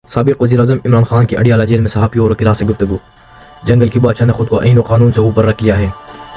سابق وزیر اعظم عمران خان کی اڈیالہ جیل میں صحافیوں اور وکلاء سے گفتگو۔ جنگل کی بادشاہ نے خود کو آئین و قانون سے اوپر رکھ لیا ہے۔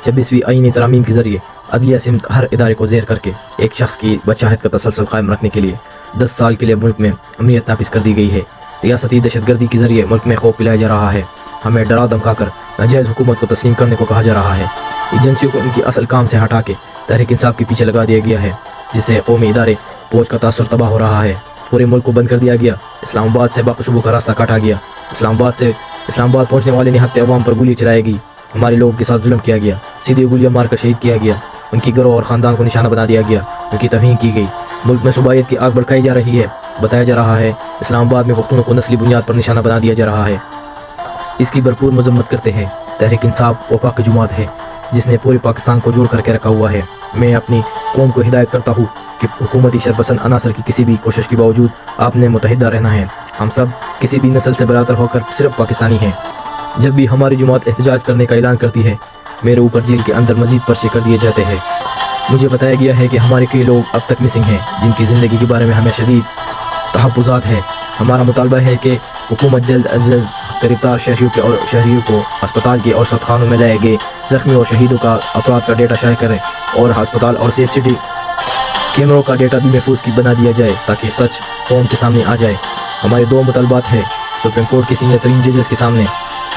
26ویں آئینی ترامیم کے ذریعے عدلیہ سمت ہر ادارے کو زیر کر کے ایک شخص کی بادشاہت کا تسلسل قائم رکھنے کے لیے 10 سال کے لیے ملک میں امنیت نافذ کر دی گئی ہے۔ ریاستی دہشت گردی کے ذریعے ملک میں خوف پلایا جا رہا ہے۔ ہمیں ڈرا دھمکا کر ناجائز حکومت کو تسلیم کرنے کو کہا جا رہا ہے۔ ایجنسیوں کو ان کی اصل کام سے ہٹا کے تحریک انصاف کے پیچھے لگا دیا گیا ہے، جس سے قومی ادارے فوج کا تاثر تباہ ہو رہا ہے۔ پورے ملک کو بند کر دیا گیا۔ اسلام آباد سے باقی صوبوں کا راستہ کاٹا گیا۔ اسلام آباد پہنچنے والے نہتے عوام پر گولی چلائی گئی۔ ہمارے لوگوں کے ساتھ ظلم کیا گیا، سیدھی گولیاں مار کر شہید کیا گیا۔ ان کی گروہ اور خاندان کو نشانہ بنا دیا گیا، ان کی توہین کی گئی۔ ملک میں صوبائیت کی آگ بھڑکائی جا رہی ہے۔ بتایا جا رہا ہے اسلام آباد میں پختونوں کو نسلی بنیاد پر نشانہ بنا دیا جا رہا ہے۔ اس کی بھرپور مذمت کرتے ہیں۔ تحریک انصاف وفاقی جماعت ہے جس نے پورے پاکستان کو جوڑ کر کے رکھا ہوا ہے۔ میں اپنی قوم کو ہدایت کرتا ہوں کہ حکومتی شرپسند عناصر کی کسی بھی کوشش کے باوجود آپ نے متحدہ رہنا ہے۔ ہم سب کسی بھی نسل سے براتر ہو کر صرف پاکستانی ہیں۔ جب بھی ہماری جماعت احتجاج کرنے کا اعلان کرتی ہے، میرے اوپر جیل کے اندر مزید پرچے کر دیے جاتے ہیں۔ مجھے بتایا گیا ہے کہ ہمارے کئی لوگ اب تک مسنگ ہیں، جن کی زندگی کے بارے میں ہمیں شدید تحفظات ہیں۔ ہمارا مطالبہ ہے کہ حکومت جلد از جلد گرفتار شہریوں کو اسپتال کے اور خانوں میں لائے گئے زخمی اور شہیدوں کا افراد کا ڈیٹا شائع کریں، اور ہسپتال اور سیف سٹی کیمروں کا ڈیٹا بھی محفوظ بنا دیا جائے تاکہ سچ قوم کے سامنے آ جائے۔ ہمارے 2 مطالبات ہیں۔ سپریم کورٹ کے سینئر ترین ججز کے سامنے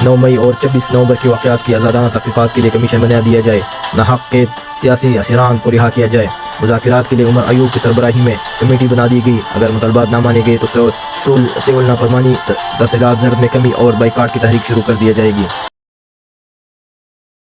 9 مئی اور 26 نومبر کے واقعات کی آزادانہ تحقیقات کے لیے کمیشن بنا دیا جائے۔ ناحق قید سیاسی اسیران کو رہا کیا جائے۔ مذاکرات کے لیے عمر ایوب کی سربراہی میں کمیٹی بنا دی گئی۔ اگر مطالبات نہ مانے گئے تو سول نافرمانی، ترسیلات زرد میں کمی اور بائیکاٹ کی تحریک شروع کر دیا جائے گی۔